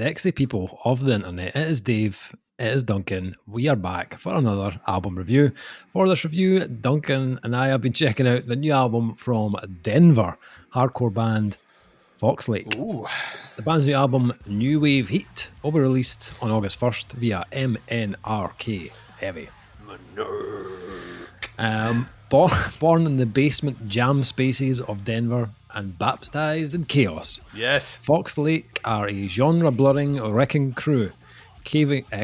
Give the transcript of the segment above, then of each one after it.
sexy people of the internet. It is Dave, it is Duncan. We are back for another album review. For this review, Duncan and I have been checking out the new album from Denver hardcore band Fox Lake. Ooh. The band's new album, New Wave Heat, will be released on August 1st via MNRK Heavy. Born in the basement jam spaces of Denver and baptized in chaos. Yes. Fox Lake are a genre-blurring wrecking crew,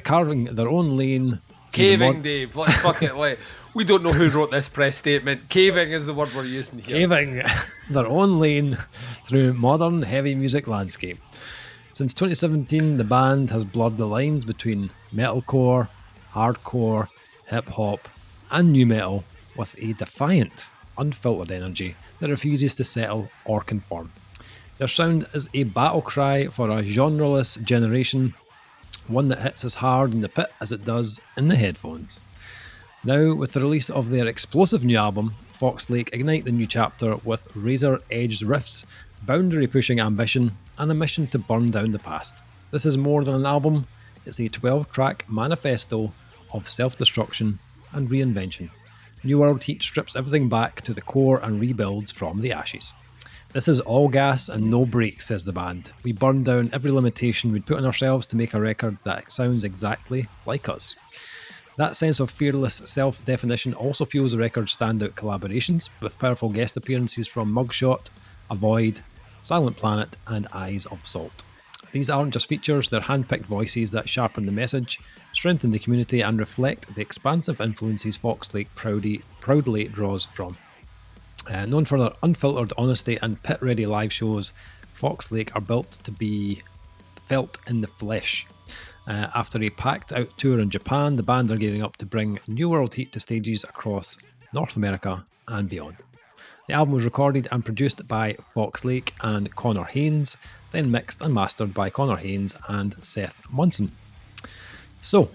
carving their own lane. Caving, Dave. Let's fuck it. Like, we don't know who wrote this press statement. Caving is the word we're using here. Caving their own lane through modern heavy music landscape. Since 2017, the band has blurred the lines between metalcore, hardcore, hip-hop, and nu metal with a defiant, unfiltered energy that refuses to settle or conform. Their sound is a battle cry for a genreless generation, one that hits as hard in the pit as it does in the headphones. Now, with the release of their explosive new album, Fox Lake ignite the new chapter with razor-edged riffs, boundary-pushing ambition, and a mission to burn down the past. This is more than an album, it's a 12-track manifesto of self-destruction and reinvention. New World Heat strips everything back to the core and rebuilds from the ashes. This is all gas and no brakes, says the band. We burn down every limitation we'd put on ourselves to make a record that sounds exactly like us. That sense of fearless self-definition also fuels the record's standout collaborations, with powerful guest appearances from Mugshot, Avoid, Silent Planet, and Eyes of Salt. These aren't just features, they're hand-picked voices that sharpen the message, strengthen the community, and reflect the expansive influences Fox Lake proudly draws from. Known for their unfiltered honesty and pit-ready live shows, Fox Lake are built to be felt in the flesh. After a packed-out tour in Japan, the band are gearing up to bring New World Heat to stages across North America and beyond. The album was recorded and produced by Fox Lake and Connor Haynes, then mixed and mastered by Connor Haynes and Seth Munson. So,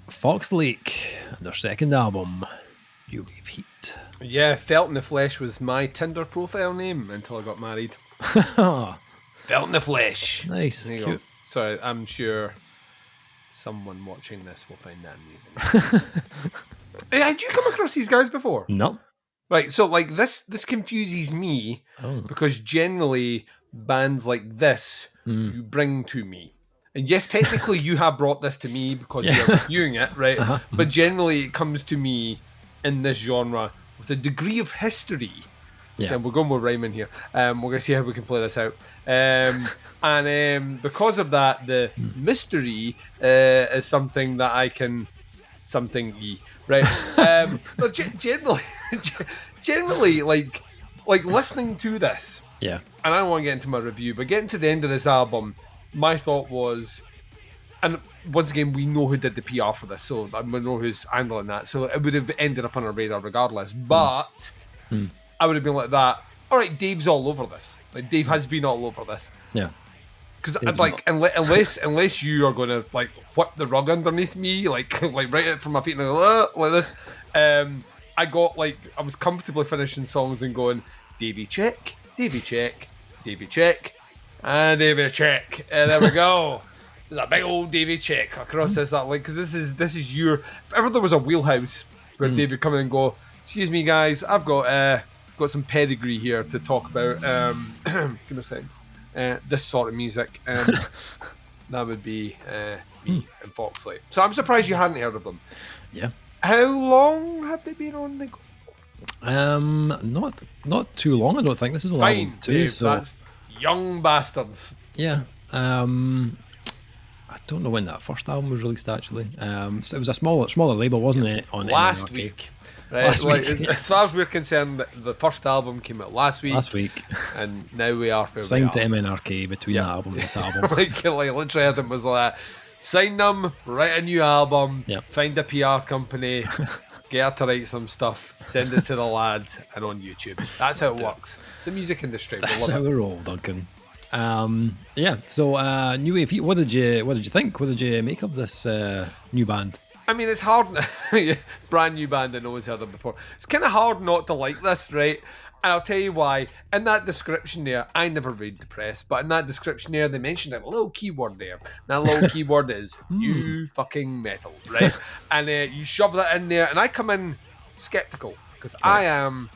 Fox Lake and their second album, New Wave Heat. Yeah, Felt in the Flesh was my Tinder profile name until I got married. Felt in the Flesh. Nice. There you go. So I'm sure someone watching this will find that amusing. Hey, had you come across these guys before? No. Right, so like this confuses me because generally bands like this you bring to me. And yes, technically you have brought this to me because we are reviewing it, right? But generally it comes to me in this genre with a degree of history. Yeah. So we're going with rhyming here. We're going to see how we can play this out. And because of that, the mystery is something that I can... right? But generally, like listening to this, yeah. And I don't want to get into my review, but getting to the end of this album, my thought was, and once again, we know who did the PR for this, so we know who's handling that, so it would have ended up on our radar regardless, but I would have been like that, all right, Dave's all over this. Like, Dave has been all over this. Yeah. Because like unless you are going to like whip the rug underneath me, like right out from my feet and go, like this, I was comfortably finishing songs and going, Davey check, Davey check, Davey check, and Davey check, and there we go. There's a big old Davey check across this, like, because this is your. If ever there was a wheelhouse where Dave would come in and go, excuse me guys, I've got some pedigree here to talk about. Give me a second. This sort of music, that would be me and Fox Lake. So I'm surprised you hadn't heard of them. Yeah. How long have they been on the go? Not too long, I don't think. This is Fine, album 2, Dave, so that's young bastards. yeah. I don't know when that first album was released actually. So it was a smaller label, wasn't it? On last MNRK. week. Right, as far as we're concerned, the first album came out last week, and now we are signed to MNRK between that album and this album. like literally, Adam was like, sign them, write a new album, find a PR company, get her to write some stuff, send it to the lads, and on YouTube. That's how it works. It's the music industry. That's how we roll, Duncan. So New Wave Heat. What did you think? What did you make of this new band? I mean, it's hard. Brand new band that no one's heard of before. It's kind of hard not to like this, right? And I'll tell you why. In that description there, I never read the press, but in that description there, they mentioned a little keyword there. That little keyword is new fucking metal, right? And you shove that in there, and I come in skeptical because I'm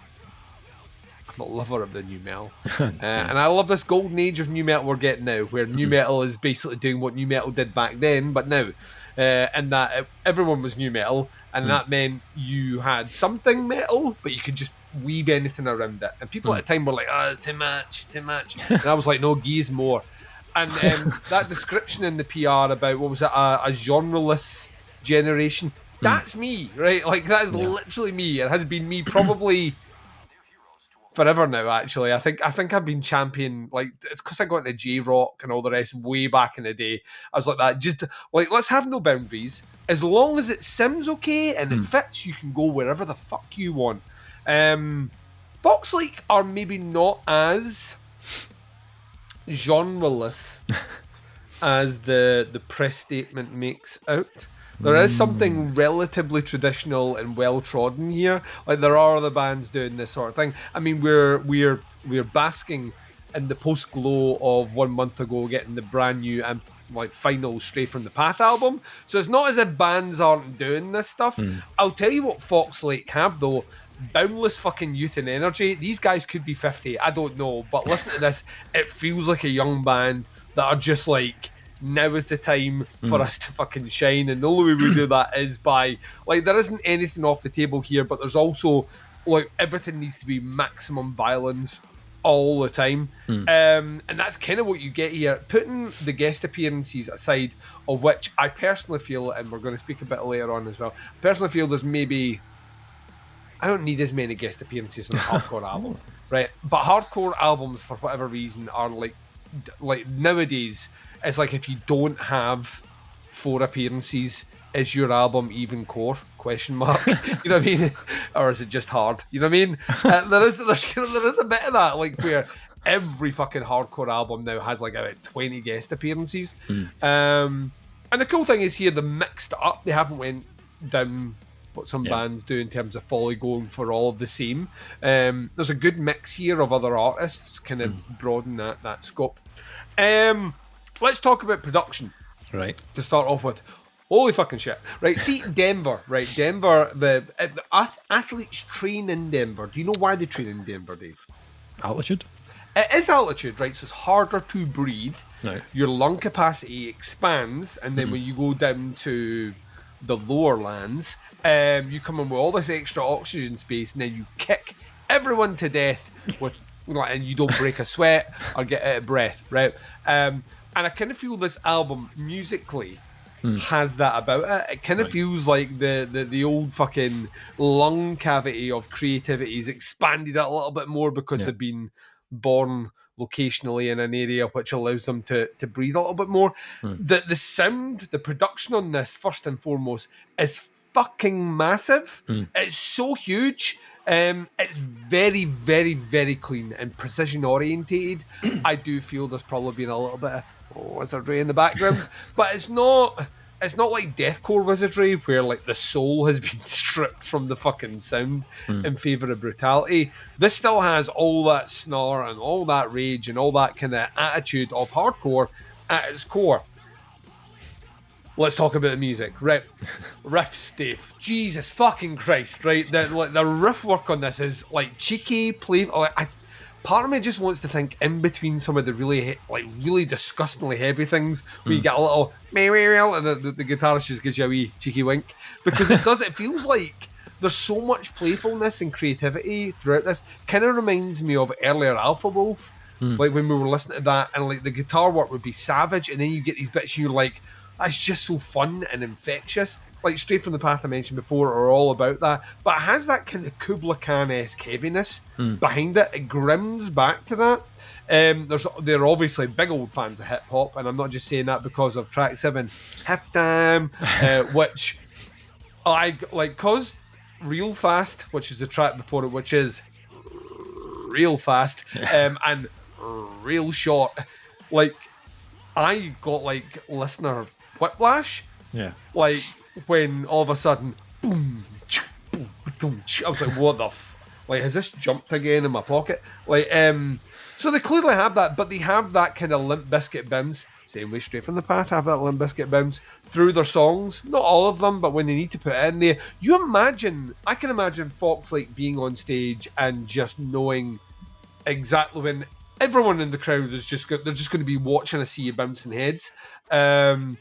a lover of the new metal, and I love this golden age of new metal we're getting now, where new metal is basically doing what new metal did back then, but now, and that everyone was new metal, and that meant you had something metal, but you could just weave anything around it. And people at the time were like, "Oh, it's too much," and I was like, "No, geez, more." And that description in the PR about what was it, a genreless generation? That's me, right? Like that is literally me. It has been me probably forever now. Actually, I think I've been champion. Like it's because I got into J-Rock and all the rest way back in the day. I was like that. Just like let's have no boundaries. As long as it sims okay and it fits, you can go wherever the fuck you want. Foxlake are maybe not as genreless as the press statement makes out. There is something relatively traditional and well trodden here. Like there are other bands doing this sort of thing. I mean, we're basking in the post glow of 1 month ago getting the brand new and like final Stray from the Path album. So it's not as if bands aren't doing this stuff. I'll tell you what Foxlake have though. Boundless fucking youth and energy. These guys could be 50. I don't know, but listen to this. It feels like a young band that are just like, now is the time for us to fucking shine, and the only way we do that is by like there isn't anything off the table here, but there's also like everything needs to be maximum violence all the time, and that's kind of what you get here. Putting the guest appearances aside, of which I personally feel, and we're going to speak a bit later on as well, I personally feel there's maybe I don't need as many guest appearances on a hardcore album, right? But hardcore albums, for whatever reason, are like nowadays. It's like if you don't have 4 appearances, is your album even core? Question mark. You know what I mean? Or is it just hard? You know what I mean? There is a bit of that, like where every fucking hardcore album now has like about 20 guest appearances. And the cool thing is here, they mixed it up. They haven't went down what some bands do in terms of folly going for all of the same. There's a good mix here of other artists, kind of broaden that scope. Let's talk about production. Right. To start off with. Holy fucking shit. Right, see, Denver, right? Denver, the athletes train in Denver. Do you know why they train in Denver, Dave? Altitude? It is altitude, right? So it's harder to breathe. Right. Your lung capacity expands, and then when you go down to the lower lands, you come in with all this extra oxygen space, and then you kick everyone to death with, and you don't break a sweat or get out of breath, right? And I kind of feel this album musically has that about it. It kind of feels like the old fucking lung cavity of creativity is expanded a little bit more because they've been born locationally in an area which allows them to breathe a little bit more. The sound, the production on this, first and foremost, is fucking massive. It's so huge. It's very, very, very clean and precision orientated. I do feel there's probably been a little bit of wizardry in the background, but it's not like deathcore wizardry where like the soul has been stripped from the fucking sound in favour of brutality. This still has all that snarl and all that rage and all that kind of attitude of hardcore at its core. Let's talk about the music, right? Riffs, Dave. Jesus fucking Christ, right? The riff work on this is like cheeky, playful. Part of me just wants to think in between some of the really disgustingly heavy things where you get a little and the guitarist just gives you a wee cheeky wink, because it feels like there's so much playfulness and creativity throughout this. Kind of reminds me of earlier Alpha Wolf, like when we were listening to that, and like the guitar work would be savage, and then you get these bits and you're like, that's just so fun and infectious. Like Straight from the Path I mentioned before are all about that, but it has that kind of Kubla Khan-esque heaviness behind it. It grims back to that. They're obviously big old fans of hip hop, and I'm not just saying that because of track 7, Halftime, which I like, cause Real Fast, which is the track before it, which is real fast, and real short. Like I got like listener whiplash. Yeah. Like when all of a sudden, boom, boom, boom, I was like, what the like, has this jumped again in my pocket? Like, so they clearly have that, but they have that kind of Limp Bizkit bounce. Same way Straight from the Path have that Limp Bizkit bounce through their songs. Not all of them, but when they need to put it in there, I can imagine Fox like being on stage and just knowing exactly when everyone in the crowd is they're just going to be watching a sea of bouncing heads. And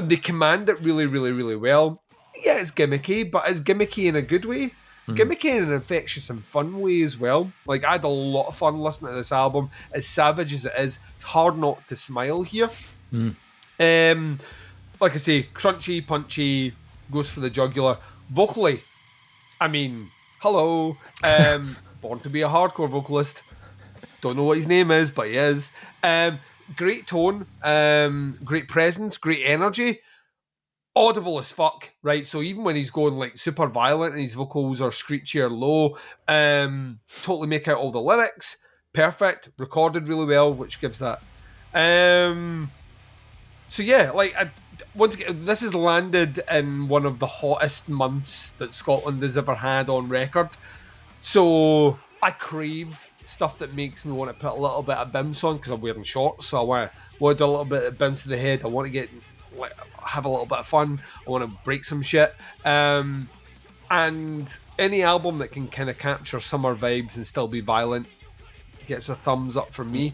they command it really, really, really well. Yeah, it's gimmicky, but it's gimmicky in a good way. It's gimmicky in an infectious and fun way as well. Like, I had a lot of fun listening to this album. As savage as it is, it's hard not to smile here. Like I say, crunchy, punchy, goes for the jugular. Vocally, I mean, hello. Born to be a hardcore vocalist. Don't know what his name is, but he is. Great tone, great presence, great energy. Audible as fuck, right? So even when he's going like super violent and his vocals are screechy or low, totally make out all the lyrics. Perfect, recorded really well, which gives that. So yeah, like once again, this has landed in one of the hottest months that Scotland has ever had on record. So I crave stuff that makes me want to put a little bit of bounce on because I'm wearing shorts. So I want to do a little bit of bounce to the head. I want to have a little bit of fun. I want to break some shit. And any album that can kind of capture summer vibes and still be violent gets a thumbs up from me.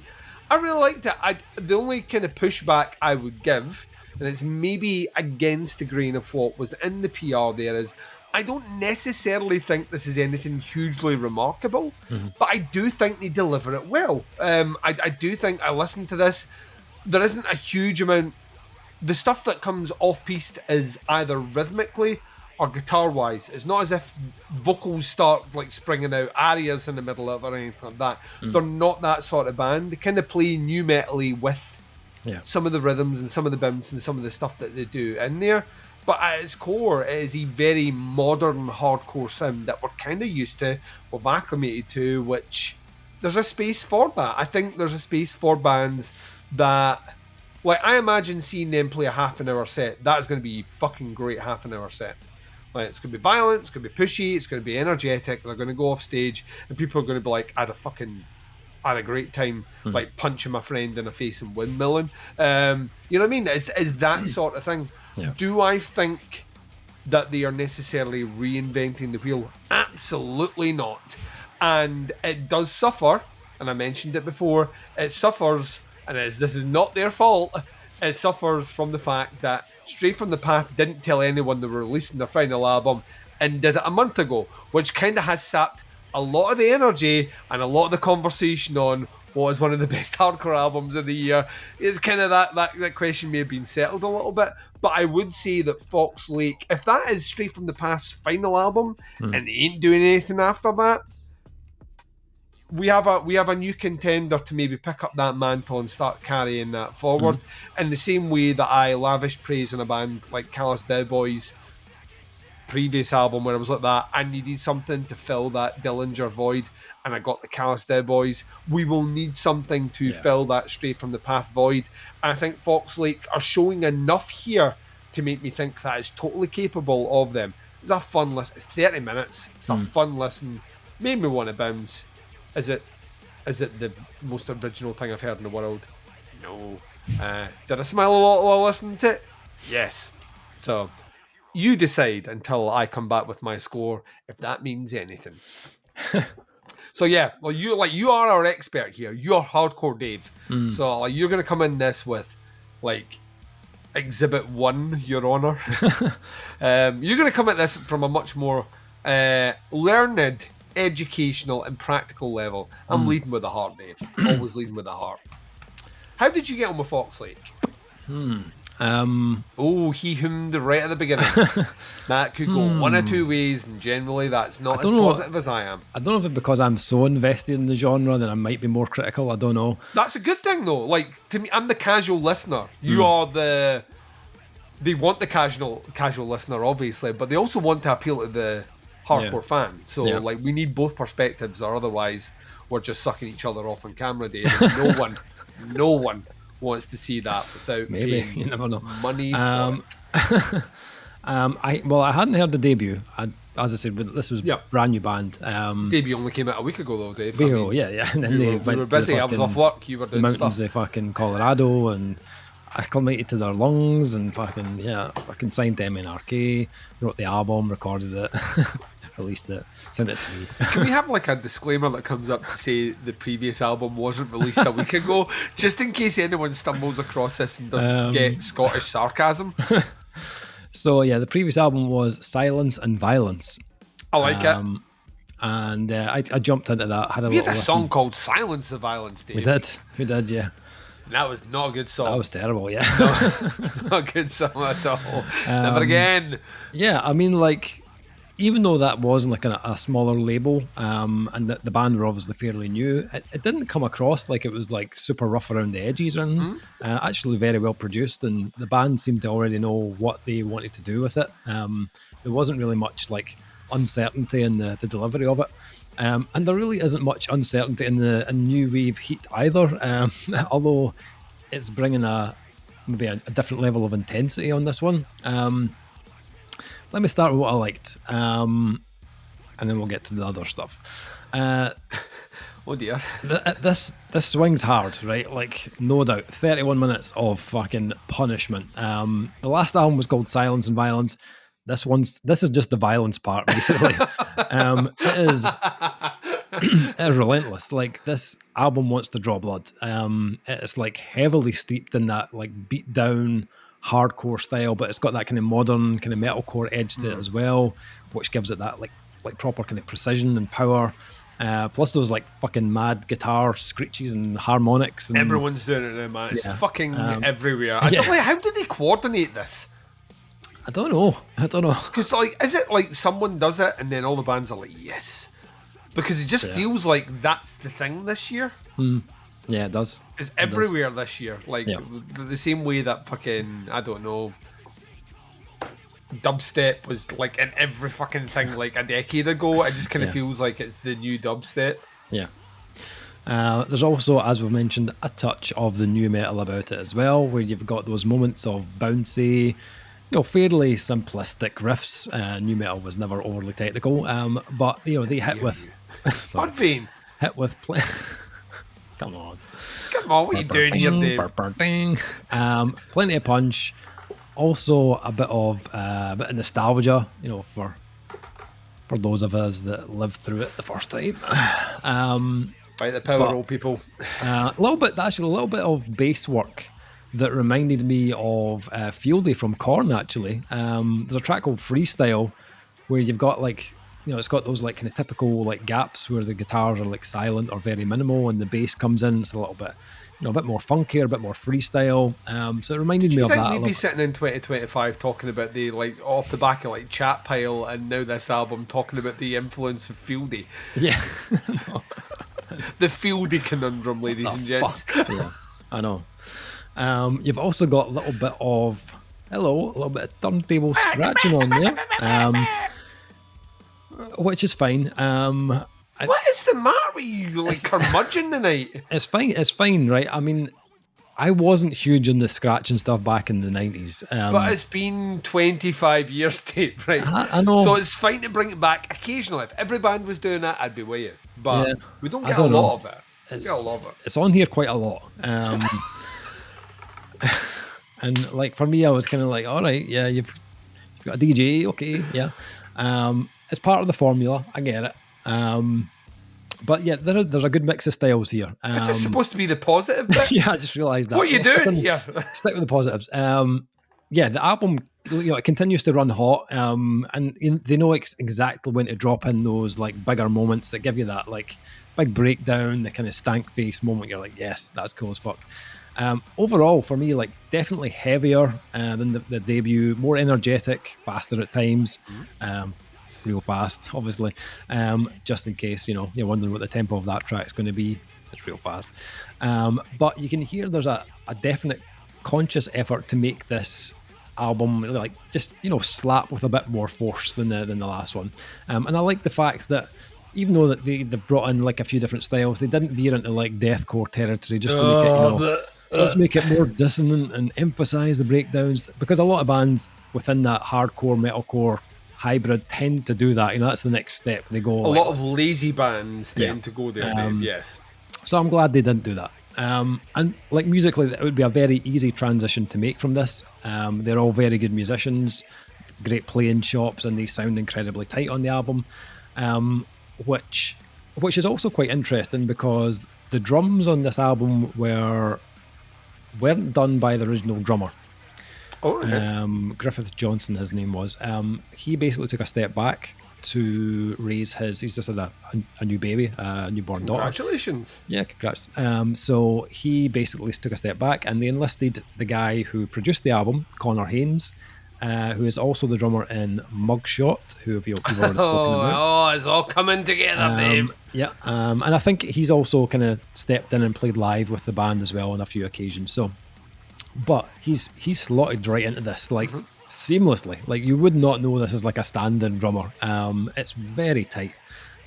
I really liked it. The only kind of pushback I would give, and it's maybe against the grain of what was in the PR there, is I don't necessarily think this is anything hugely remarkable, but I do think they deliver it well. I do think I listened to this. There isn't a huge amount. The stuff that comes off-piste is either rhythmically or guitar-wise. It's not as if vocals start like springing out arias in the middle of it or anything like that. They're not that sort of band. They kind of play new metal-y with some of the rhythms and some of the bounce and some of the stuff that they do in there. But at its core, it is a very modern hardcore sound that we're kind of used to, we've acclimated to, which there's a space for that. I think there's a space for bands that, like, I imagine seeing them play a half an hour set. That is going to be a fucking great half an hour set. Like, it's going to be violent, it's going to be pushy, it's going to be energetic. They're going to go off stage and people are going to be like, I had a great time, like punching my friend in the face and windmilling. You know what I mean? Is that sort of thing. Yeah. Do I think that they are necessarily reinventing the wheel? Absolutely not. And it does suffer, and I mentioned it before, it suffers, and this is not their fault, it suffers from the fact that Straight from the Path didn't tell anyone they were releasing their final album and did it a month ago, which kind of has sapped a lot of the energy and a lot of the conversation on what is one of the best hardcore albums of the year. It's kind of that question may have been settled a little bit, but I would say that Fox Lake, if that is Straight from the Path's final album and they ain't doing anything after that, we have a new contender to maybe pick up that mantle and start carrying that forward. In the same way that I lavish praise on a band like Callous Boys' previous album, where I was like that, I needed something to fill that Dillinger void, and I got the Callous Boys. We will need something to fill that Straight from the Path void. And I think Fox Lake are showing enough here to make me think that is totally capable of them. It's a fun listen. It's 30 minutes. It's a fun listen. Made me want to bounce. Is it the most original thing I've heard in the world? No. Did I smile a lot while listening to it? Yes. So you decide until I come back with my score if that means anything. So yeah, well, you are our expert here. You're hardcore Dave. So you're gonna come in this with like Exhibit 1, Your Honor. You're gonna come at this from a much more learned, educational and practical level. I'm leading with the heart, Dave. Always leading with the heart. How did you get on with Fox Lake? He hummed right at the beginning. That could go one of two ways, and generally that's not as positive as I am. I don't know if it's because I'm so invested in the genre that I might be more critical. I don't know. That's a good thing though. Like, to me, I'm the casual listener. You are the... They want the casual listener, obviously, but they also want to appeal to the hardcore fan. So like, we need both perspectives, or otherwise we're just sucking each other off on camera, Dave. No one wants to see that without maybe paying you never know money for it. I hadn't heard the debut. As I said, this was brand new band. Debut only came out a week ago, though, Dave. Yeah. And then we were busy. I was off work. You were doing mountains stuff. of fucking Colorado and acclimated to their lungs and fucking signed to MNRK, wrote the album, recorded it, released it, sent it to me. Can we have like a disclaimer that comes up to say the previous album wasn't released a week ago, just in case anyone stumbles across this and doesn't get Scottish sarcasm? So yeah, the previous album was Silence and Violence. I like it. And I jumped into that. We had a song called Silence the Violence, Dave. We did, yeah. And that was not a good song. That was terrible, yeah. No, not a good song at all. Never again. Yeah, I mean, like, even though that wasn't like a smaller label, and the band were obviously fairly new, it didn't come across like it was like super rough around the edges or anything. Actually very well produced, and the band seemed to already know what they wanted to do with it. There wasn't really much like uncertainty in the delivery of it. And there really isn't much uncertainty in the new wave heat either, although it's bringing maybe a different level of intensity on this one. Let me start with what I liked, and then we'll get to the other stuff. Oh dear. This swings hard, right? Like, no doubt. 31 minutes of fucking punishment. The last album was called Silence and Violence. This is just the violence part, basically. It is relentless. Like, this album wants to draw blood. It's like heavily steeped in that like beat down hardcore style, but it's got that kind of modern kind of metalcore edge to it as well, which gives it that like proper kind of precision and power. Plus those like fucking mad guitar screeches and harmonics. And, everyone's doing it now, man. It's fucking everywhere. I don't know, how do they coordinate this? I don't know. Because like, is it like someone does it and then all the bands are like, yes? Because it just feels like that's the thing this year. Yeah, it does. It's everywhere this year. Like the same way that fucking, I don't know, dubstep was like in every fucking thing like a decade ago. It just kind of feels like it's the new dubstep. Yeah. There's also, as we mentioned, a touch of the new metal about it as well, where you've got those moments of bouncy, fairly simplistic riffs. New metal was never overly technical, but they hit with Podvane. Hit with Come on, what are you doing here, Dave? Plenty of punch. Also a bit of nostalgia, for those of us that lived through it the first time. Right, the power old people. A little bit of bass work that reminded me of Fieldy from Korn, actually. There's a track called Freestyle where you've got like, it's got those like kind of typical like gaps where the guitars are like silent or very minimal and the bass comes in. It's a little bit, a bit more funkier, a bit more freestyle. So it reminded me of that. Do you think we'd be sitting in 2025 talking about the, like, off the back of like Chat Pile and now this album talking about the influence of Fieldy? Yeah. The Fieldy conundrum, ladies and gents. Yeah, I know. You've also got a little bit of turntable scratching on there, which is fine. What is the matter with you? Like curmudgeon tonight? It's fine, right? I mean, I wasn't huge on the scratching stuff back in the 90s. But it's been 25 years, Dave, right? I know. So it's fine to bring it back occasionally. If every band was doing that, I'd be with you. But we don't get a lot of it. It's on here quite a lot. And like for me, I was kind of like, all right, yeah, you've got a DJ, okay, yeah. It's part of the formula. I get it. But yeah, there's a good mix of styles here. Is this supposed to be the positive bit? Yeah, I just realised that. What are you doing here? Stick with the positives. Yeah, the album, it continues to run hot, and they know exactly when to drop in those like bigger moments that give you that like big breakdown, the kind of stank face moment. You're like, yes, that's cool as fuck. Overall, for me, like definitely heavier than the debut, more energetic, faster at times. Real fast, obviously, just in case you're wondering what the tempo of that track is going to be. It's real fast, but you can hear there's a definite conscious effort to make this album like just slap with a bit more force than the last one, and I like the fact that even though that they brought in like a few different styles, they didn't veer into like deathcore territory just to make it let's make it more dissonant and emphasize the breakdowns, because a lot of bands within that hardcore metalcore hybrid tend to do that. That's the next step. They go A lot of lazy bands tend to go there, Dave. Yes. So I'm glad they didn't do that. And like musically, it would be a very easy transition to make from this. They're all very good musicians, great playing chops, and they sound incredibly tight on the album, which is also quite interesting because the drums on this album weren't done by the original drummer. Oh, okay. Griffith Johnson, his name was. He basically took a step back to raise he's just had a new baby, a newborn daughter. Congratulations. Yeah, congrats. So he basically took a step back, and they enlisted the guy who produced the album, Connor Haynes, who is also the drummer in Mugshot, who you've already spoken about. Oh, it's all coming together, Dave. Yeah, and I think he's also kind of stepped in and played live with the band as well on a few occasions. So, but he's slotted right into this like seamlessly. Like you would not know this is like a stand-in drummer. It's very tight,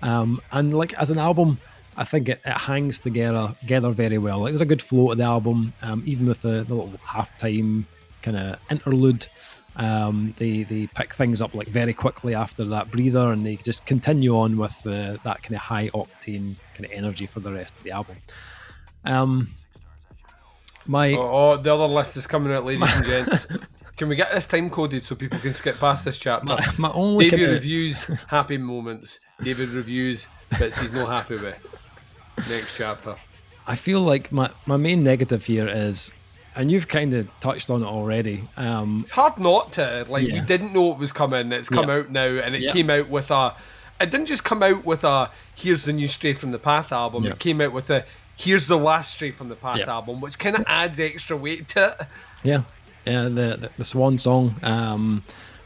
and like as an album, I think it hangs together very well. Like there's a good flow to the album, even with the little halftime kind of interlude. They pick things up like very quickly after that breather, and they just continue on with that kind of high octane kind of energy for the rest of the album. The other list is coming out, ladies and gents. Can we get this time coded so people can skip past this chapter? David reviews happy moments. David reviews bits he's not happy with. Next chapter. I feel like my main negative here is, and you've kind of touched on it already. It's hard not to. We didn't know it was coming. It's come out now, and it came out with it didn't just come out with here's the new Stray from the Path album. It came out with here's the last Stray from the Path album, which kind of adds extra weight to it. Yeah. The swan song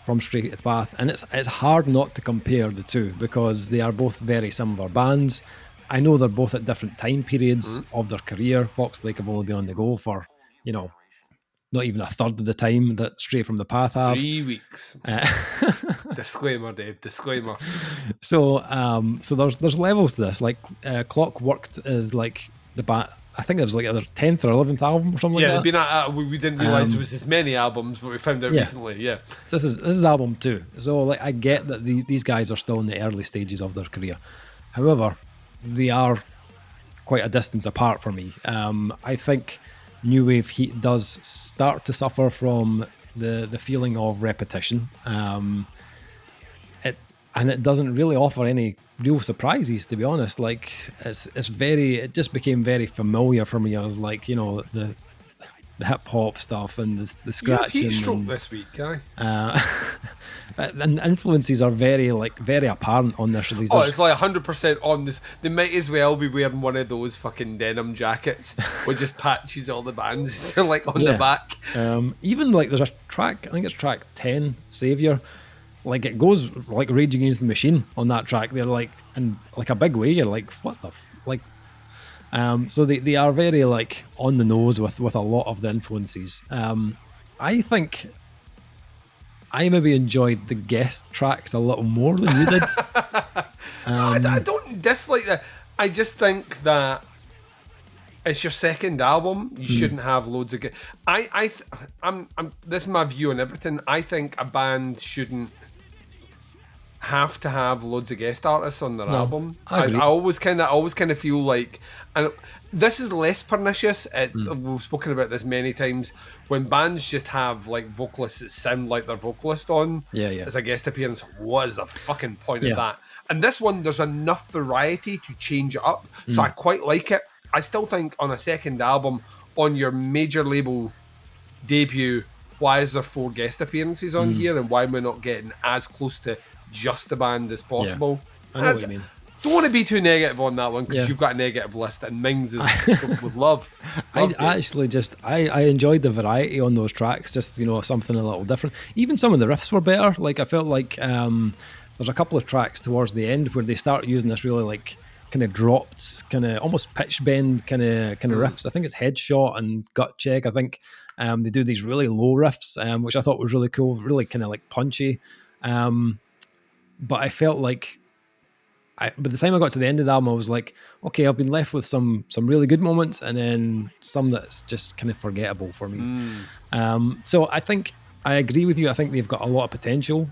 from Stray to the Path, and it's hard not to compare the two because they are both very similar bands. I know they're both at different time periods of their career. Fox Lake have only been on the go for not even a third of the time that Stray from the Path have. 3 weeks. Disclaimer, Dave. Disclaimer. So there's levels to this. Like Clockworked is like the band. I think it was like their 10th or 11th album or something like that. Yeah, we didn't realise there was as many albums, but we found out recently, So this is album 2. So like I get that these guys are still in the early stages of their career. However, they are quite a distance apart for me. I think New Wave Heat does start to suffer from the feeling of repetition. It doesn't really offer any real surprises, to be honest. Like it just became very familiar for me. I was like, the hip hop stuff and the scratching. Heat stroke this week, and influences are very apparent on this release. It's like 100% on this. They might as well be wearing one of those fucking denim jackets with just patches all the bands like on the back. Even like there's a track, I think it's track 10, Savior. Like it goes like Rage Against the Machine on that track. They're like in like a big way. You're like, what the so they are very like on the nose with a lot of the influences. I think I maybe enjoyed the guest tracks a little more than you did. I don't dislike that. I just think that it's your second album. You shouldn't have loads of. I'm. This is my view on everything. I think a band shouldn't have to have loads of guest artists on their album. I always kind of feel like, and this is less pernicious. We've spoken about this many times. When bands just have like vocalists that sound like their vocalist on as a guest appearance, what is the fucking point of that? And this one, there's enough variety to change it up, so I quite like it. I still think on a second album, on your major label debut, why is there 4 guest appearances on here, and why am I not getting as close to just the band as possible? I know what you mean. Don't want to be too negative on that one because you've got a negative list, and Mings is with love. I actually I enjoyed the variety on those tracks, just something a little different. Even some of the riffs were better. Like I felt like there's a couple of tracks towards the end where they start using this really like kind of dropped, kind of almost pitch bend kind of riffs. I think it's Headshot and Gut Check. I think they do these really low riffs, which I thought was really cool, really kind of like punchy. But I felt like by the time I got to the end of the album, I was like, okay, I've been left with some really good moments, and then some that's just kind of forgettable for me. So I think I agree with you. I think they've got a lot of potential,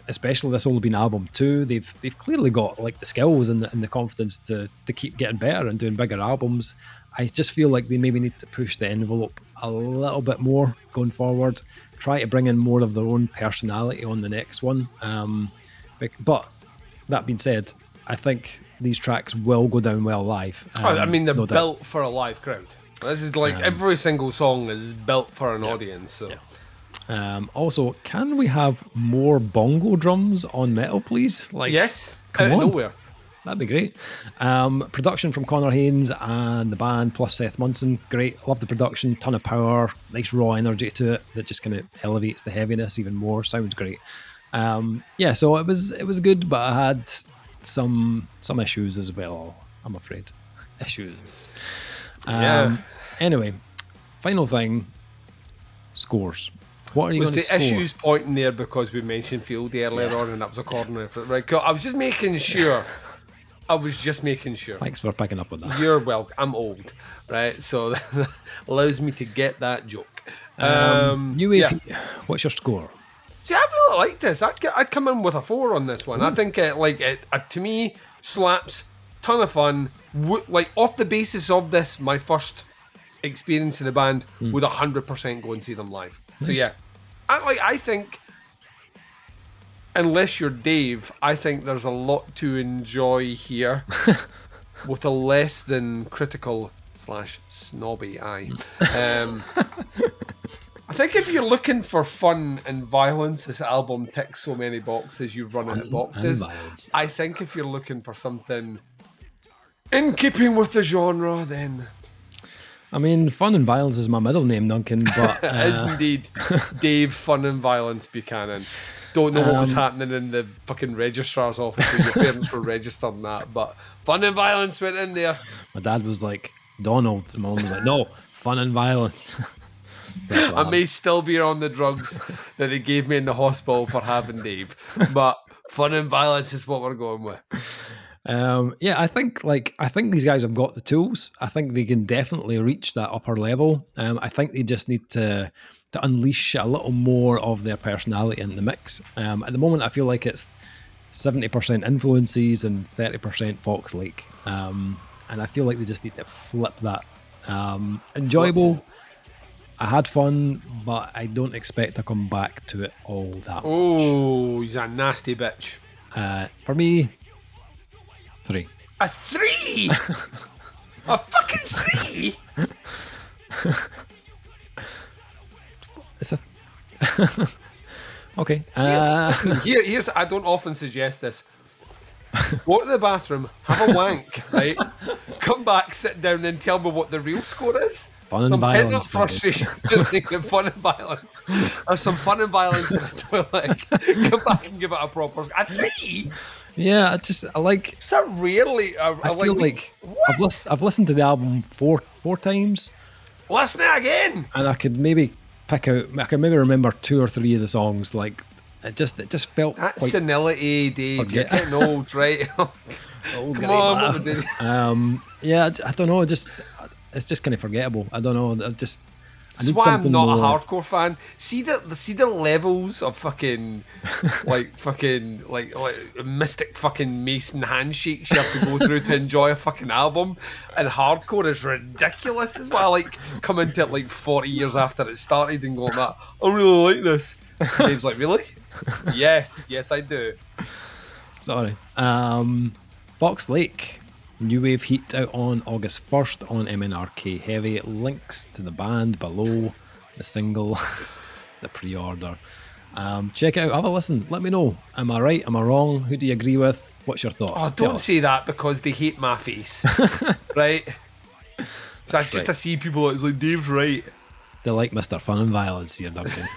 especially this Olabine album too. They've clearly got like the skills and the confidence to keep getting better and doing bigger albums. I just feel like they maybe need to push the envelope a little bit more going forward. Try to bring in more of their own personality on the next one. But that being said, I think these tracks will go down well live. I mean, they're no doubt. built for a live crowd. This is like every single song is built for an audience. So. Yeah. Also, can we have more bongo drums on metal, please? Like, yes, come out on. of nowhere. That'd be great. Production from Connor Haynes and the band, plus Seth Munson. Great. Love the production. Ton of power. Nice raw energy to it that just kind of elevates the heaviness even more. Sounds great. So it was good, but I had some issues as well, I'm afraid. Issues. Anyway, final thing. Scores. What are you going to score? Was the issues pointing there because we mentioned Fieldy earlier on and that was a corner? Right, I was just making sure. Thanks for picking up on that. You're welcome. I'm old, right? So that allows me to get that joke. New Wave, what's your score? See, I really like this. I'd come in with a 4 on this one. I think it to me slaps, ton of fun. Like off the basis of this, my first experience of the band would 100% go and see them live. Nice. So yeah, I think unless you're Dave, I think there's a lot to enjoy here with a less than critical / snobby eye. I think if you're looking for fun and violence, this album ticks so many boxes, you've run out of boxes. I think if you're looking for something in keeping with the genre, then... I mean, Fun and Violence is my middle name, Duncan, but... It is indeed Dave Fun and Violence Buchanan. Don't know what was happening in the fucking registrar's office when your parents were registering that, but Fun and Violence went in there. My dad was like, Donald. And my mum was like, no, Fun and Violence. I may still be on the drugs that they gave me in the hospital for having Dave, but Fun and Violence is what we're going with. I think these guys have got the tools. I think they can definitely reach that upper level. I think they just need to unleash a little more of their personality in the mix. At the moment, I feel like it's 70% influences and 30% Fox Lake. And I feel like they just need to flip that. Enjoyable. I had fun, but I don't expect to come back to it all that much. Oh, he's a nasty bitch. For me, 3. A 3? A fucking 3? It's a... Okay. Listen, here's... I don't often suggest this. Go to the bathroom, have a wank, right? Come back, sit down, and tell me what the real score is. Fun and violence. Some frustration, fun and violence. There's some fun and violence in the toilet. Come back and give it a proper... A 3? Yeah, I like... So rarely... I feel like I've listened to the album four times. Listen to it again! And I could maybe remember 2 or 3 of the songs. Like, it just felt that quite... senility, Dave. You're getting old, right? Come on, what we doing? I don't know, it's just kind of forgettable. I don't know, That's why I'm not a hardcore fan. See the levels of fucking like mystic fucking Mason handshakes you have to go through to enjoy a fucking album, and hardcore is ridiculous. Is why I like coming to it like 40 years after it started and going that I really like this. Dave's like, really? yes I do. Sorry. Fox Lake. New Wave Heat out on August 1st on MNRK Heavy. Links to the band below, the single, the pre-order. Check it out, have a listen, let me know. Am I right, am I wrong? Who do you agree with? What's your thoughts? Oh, don't say that because they hate my face. Right? So that's just to see people that's like, Dave's right. They like Mr. Fun and Violence here, Duncan.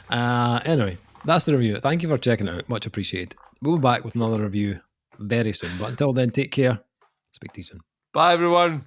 Anyway, that's the review. Thank you for checking it out, much appreciated. We'll be back with another review very soon, but until then, take care. Speak to you soon. Bye, everyone.